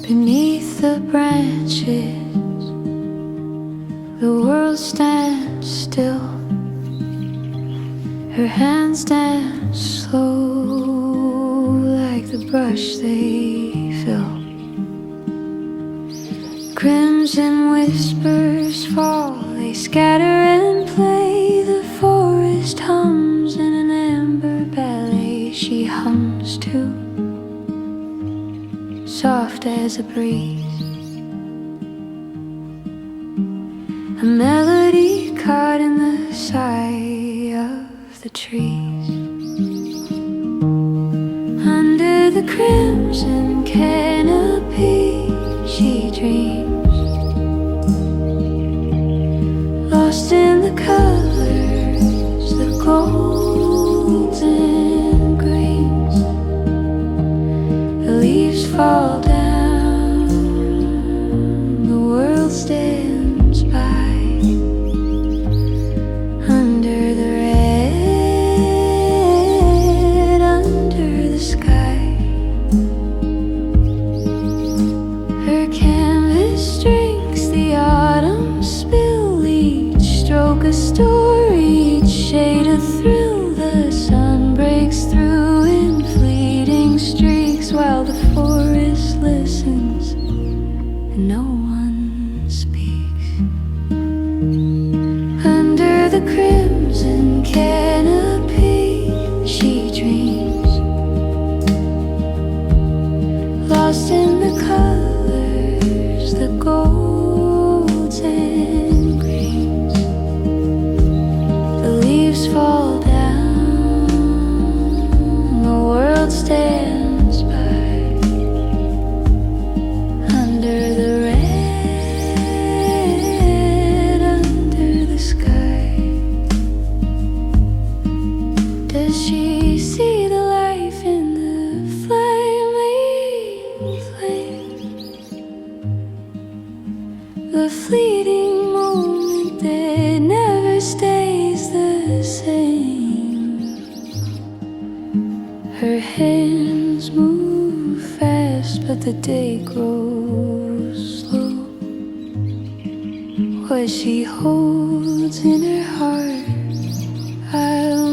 Beneath the branches, the world stands still. Her hands dance slow like the brush they fill. Crimson whispers fall, they scatter and play. The forest hums in an amber ballet. She hums too, soft as a breeze, a melody caught in the sigh of the trees. Under the crimson canopy she dreams, lost in the colors, the golds and greens. The leaves fall down, the world stands by. Under the red, under the sky. Her canvas drinks the autumn spill, each stroke a story, each shade a thrill. The sun breaks through in fleeting streaks while the forest listens and no one speaks. Under the crimson canopy she dreams, lost in the colors, the golds and greens. The leaves fall down, the world stands by. Under the red, under the sky. Does she see the life in the flaming flame? The fleeting moment that never stays the same. Her hands move fast, but the day grows slow. What she holds in her heart, I'll